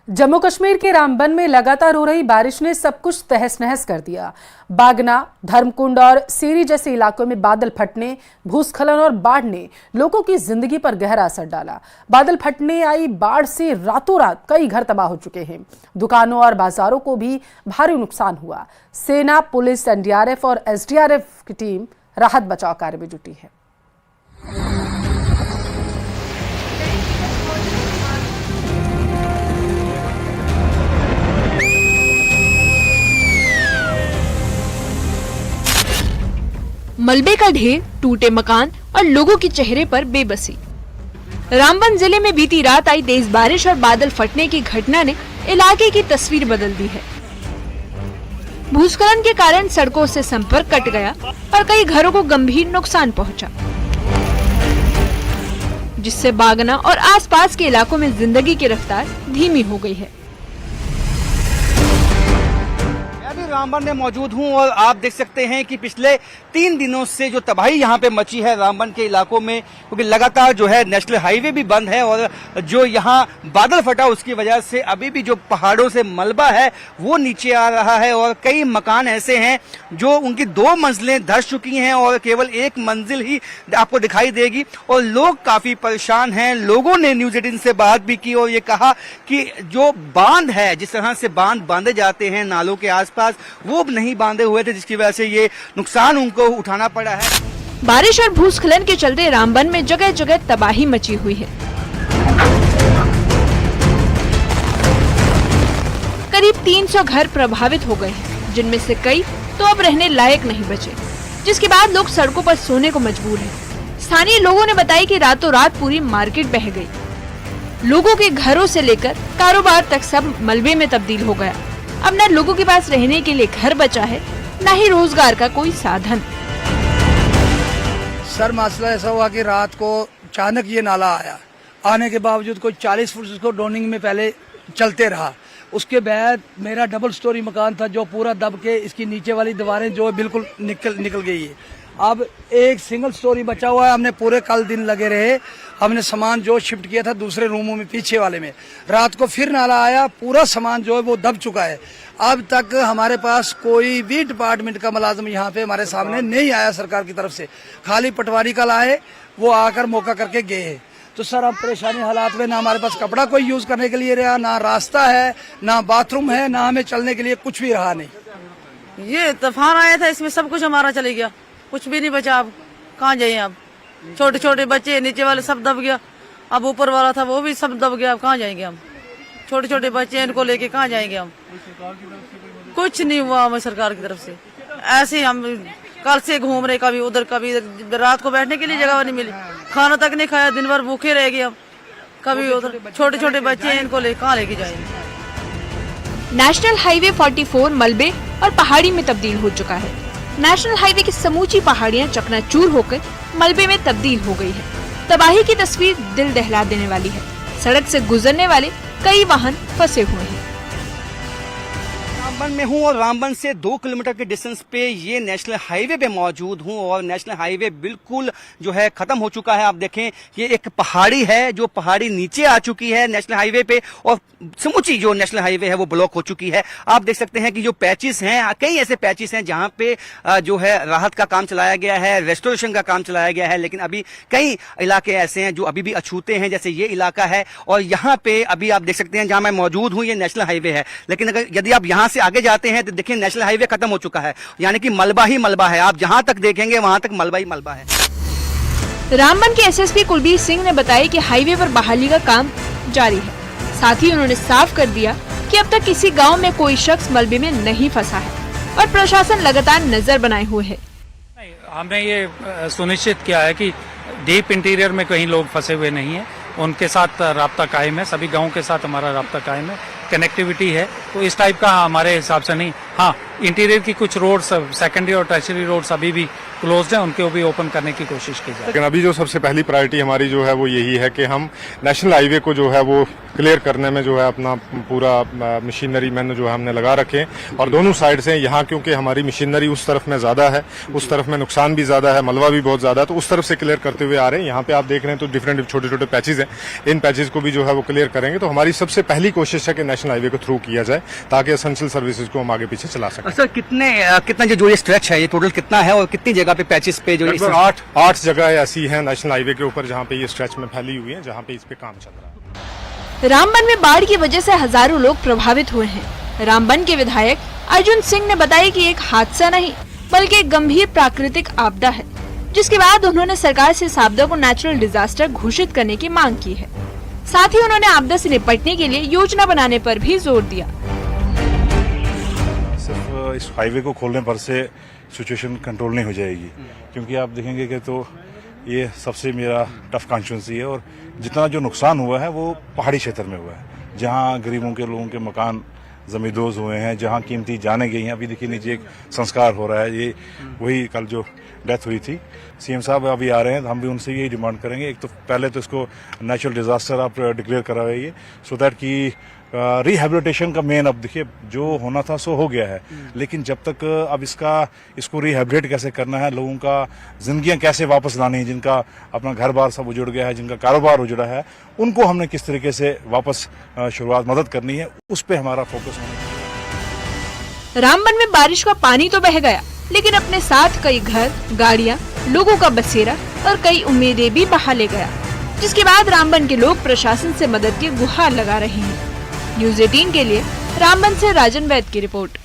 जम्मू कश्मीर के रामबन में लगातार हो रही बारिश ने सब कुछ तहस नहस कर दिया। बागना, धर्मकुंड और सीरी जैसे इलाकों में बादल फटने, भूस्खलन और बाढ़ ने लोगों की जिंदगी पर गहरा असर डाला। बादल फटने आई बाढ़ से रातों रात कई घर तबाह हो चुके हैं। दुकानों और बाजारों को भी भारी नुकसान हुआ। सेना, पुलिस, एनडीआरएफ और एसडीआरएफ की टीम राहत बचाव कार्य में जुटी है। मलबे का ढेर, टूटे मकान और लोगों के चेहरे पर बेबसी। रामबन जिले में बीती रात आई तेज बारिश और बादल फटने की घटना ने इलाके की तस्वीर बदल दी है। भूस्खलन के कारण सड़कों से संपर्क कट गया और कई घरों को गंभीर नुकसान पहुंचा, जिससे बागना और आसपास के इलाकों में जिंदगी की रफ्तार धीमी हो गई है। रामबन में मौजूद हूं और आप देख सकते हैं कि पिछले 3 दिनों से जो तबाही यहां पे मची है रामबन के इलाकों में, क्योंकि लगातार जो है नेशनल हाईवे भी बंद है और जो यहां बादल फटा उसकी वजह से अभी भी जो पहाड़ों से मलबा है वो नीचे आ रहा है और कई मकान ऐसे हैं जो उनकी 2 मंजिलें धस चुकी हैं और केवल 1 मंजिल ही आपको दिखाई देगी और लोग काफी परेशान हैं। लोगों ने न्यूज 18 से बात भी की और ये कहा कि जो बांध है, जिस तरह से बांध बांधे जाते हैं नालों के आसपास, वो नहीं बांधे हुए थे, जिसकी वजह से ये नुकसान उनको उठाना पड़ा है। बारिश और भूस्खलन के चलते रामबन में जगह जगह तबाही मची हुई है। करीब 300 घर प्रभावित हो गए हैं, जिनमें से कई तो अब रहने लायक नहीं बचे, जिसके बाद लोग सड़कों पर सोने को मजबूर हैं। स्थानीय लोगों ने बताया कि रातों रात पूरी मार्केट बह गई। लोगों के घरों से लेकर कारोबार तक सब मलबे में तब्दील हो गया। अब न लोगों के पास रहने के लिए घर बचा है, न ही रोजगार का कोई साधन। सर, मसला ऐसा हुआ कि रात को अचानक ये नाला आया, आने के बावजूद कोई 40 फुट उसको डोनिंग में पहले चलते रहा। उसके बाद मेरा डबल स्टोरी मकान था जो पूरा दब के इसकी नीचे वाली दीवारें जो बिल्कुल निकल गई है। अब एक सिंगल स्टोरी बचा हुआ है। हमने पूरे कल दिन लगे रहे, हमने सामान जो शिफ्ट किया था दूसरे रूमों में, पीछे वाले में। रात को फिर नाला आया, पूरा सामान जो है वो दब चुका है। अब तक हमारे पास कोई भी डिपार्टमेंट का मुलाजिम यहाँ पे हमारे सामने नहीं आया सरकार की तरफ से। खाली पटवारी कल आए, वो आकर मौका करके गए। तो सर, अब परेशानी हालात में, ना हमारे पास कपड़ा कोई यूज करने के लिए रहा, ना रास्ता है, ना बाथरूम है, ना हमें चलने के लिए कुछ भी रहा नहीं। ये तूफान आया था, इसमें सब कुछ हमारा चले गया, कुछ भी नहीं बचा। अब कहाँ जाए? अब छोटे छोटे बच्चे, नीचे वाले सब दब गया। अब ऊपर वाला था वो भी सब दब गया। अब कहाँ जाएंगे हम? छोटे छोटे बच्चे, इनको लेके कहाँ जाएंगे हम? कुछ नहीं हुआ हमें सरकार की तरफ से। ऐसे हम कल से घूम रहे, कभी उधर कभी इधर। रात को बैठने के लिए जगह नहीं मिली, खाना तक नहीं खाया, दिन भर भूखे रह गए। हम कभी उधर छोटे छोटे बच्चे, इनको ले कहाँ लेके जाएंगे? नेशनल हाईवे 44 मलबे और पहाड़ी में तब्दील हो चुका है। नेशनल हाईवे की समूची पहाड़ियां चकनाचूर होकर मलबे में तब्दील हो गई है। तबाही की तस्वीर दिल दहला देने वाली है। सड़क से गुजरने वाले कई वाहन फंसे हुए हैं। रामबन में हूँ और रामबन से 2 किलोमीटर के डिस्टेंस पे ये नेशनल हाईवे पे मौजूद हूँ और नेशनल हाईवे बिल्कुल जो है खत्म हो चुका है। आप देखें, ये एक पहाड़ी है, जो पहाड़ी नीचे आ चुकी है नेशनल हाईवे पे और समूची जो नेशनल हाईवे है वो ब्लॉक हो चुकी है। आप देख सकते हैं कि जो पैचेस हैं, कई ऐसे पैचेस हैं जहाँ पे जो है राहत का काम चलाया गया है, रेस्टोरेशन का काम चलाया गया है, लेकिन अभी कई इलाके ऐसे हैं जो अभी भी अछूते हैं, जैसे ये इलाका है। और यहाँ पे अभी आप देख सकते हैं जहाँ मैं मौजूद हूँ, ये नेशनल हाईवे है, लेकिन अगर यदि आप यहाँ से आगे जाते हैं तो देखिए नेशनल हाईवे खत्म हो चुका है, यानी कि मलबा ही मलबा है। आप जहां तक देखेंगे वहां तक मलबा ही मलबा है। रामबन के एसएसपी कुलबीर सिंह ने बताया कि हाईवे पर बहाली का काम जारी है। साथ ही उन्होंने साफ कर दिया कि अब तक किसी गांव में कोई शख्स मलबे में नहीं फंसा है और प्रशासन लगातार नजर बनाए हुए है। हमने ये सुनिश्चित किया है कि डीप इंटीरियर में कहीं लोग फंसे हुए नहीं है, उनके साथ राब्ता कायम है, सभी गाँव के साथ हमारा राब्ता कायम है, कनेक्टिविटी है। तो इस टाइप का हमारे हिसाब से नहीं। हाँ, इंटीरियर की कुछ रोड्स, सेकेंडरी और टर्शरी रोड्स अभी भी क्लोज्ड हैं, उनको भी ओपन करने की कोशिश की जाए। लेकिन अभी जो सबसे पहली प्रायोरिटी हमारी जो है वो यही है कि हम नेशनल हाईवे को जो है वो क्लियर करने में जो है अपना पूरा मशीनरी मैन जो है हमने लगा रखे और दोनों साइड से यहाँ, क्योंकि हमारी मशीनरी उस तरफ में ज्यादा है, उस तरफ में नुकसान भी ज्यादा है, मलबा भी बहुत ज्यादा है, तो उस तरफ से क्लियर करते हुए आ रहे हैं। यहाँ पे आप देख रहे हैं तो डिफरेंट छोटे छोटे पैचेज हैं, इन पैचेज को भी जो है वो क्लियर करेंगे। तो हमारी सबसे पहली कोशिश है कि नेशनल हाईवे को थ्रू किया जाए ताकि एसेंशियल सर्विसेज को हम आगे पीछे चला सकें। सर कितना जो ये स्ट्रेच है, ये टोटल कितना है और कितनी जगह पे पैचेस पे जो लगभग 8 जगह ऐसी है नेशनल हाईवे के ऊपर जहाँ पे ये स्ट्रेच में फैली हुई है, जहाँ पे इस पे काम चल रहा है। रामबन में बाढ़ की वजह से हजारों लोग प्रभावित हुए हैं। रामबन के विधायक अर्जुन सिंह ने बताया कि एक हादसा नहीं बल्कि एक गंभीर प्राकृतिक आपदा है, जिसके बाद उन्होंने सरकार से इस आपदा को नेचुरल डिजास्टर घोषित करने की मांग की है। साथ ही उन्होंने आपदा से निपटने के लिए योजना बनाने पर भी जोर दिया। सिर्फ इस हाईवे को खोलने पर से सिचुएशन कंट्रोल नहीं हो जाएगी, क्योंकि आप देखेंगे कि तो ये सबसे मेरा टफ कॉन्स्टिट्यूंसी है और जितना जो नुकसान हुआ है वो पहाड़ी क्षेत्र में हुआ है, जहां गरीबों के लोगों के मकान जमींदोज हुए हैं, जहां कीमती जाने गई हैं। अभी देखिए नीचे एक संस्कार हो रहा है, ये वही कल जो डेथ हुई थी। सीएम साहब अभी आ रहे हैं, तो हम भी उनसे यही डिमांड करेंगे, एक तो पहले तो इसको नेचुरल डिजास्टर आप डिक्लेयर कराइए सो दैट कि रिहेबिलिटेशन का मेन, अब देखिए जो होना था सो हो गया है, लेकिन जब तक अब इसको रिहेबिलिटेट कैसे करना है, लोगों का जिंदगियां कैसे वापस लानी है, जिनका अपना घर बार सब उजड़ गया है, जिनका कारोबार उजड़ा है, उनको हमने किस तरीके से वापस शुरुआत मदद करनी है, उस पर हमारा फोकस होना चाहिए। रामबन में बारिश का पानी तो बह गया, लेकिन अपने साथ कई घर, गाड़ियां, लोगों का बसेरा और कई उम्मीदें भी बहा ले गया, जिसके बाद रामबन के लोग प्रशासन से मदद की गुहार लगा रहे हैं। न्यूज़ 18 के लिए रामबन से राजन वैद की रिपोर्ट।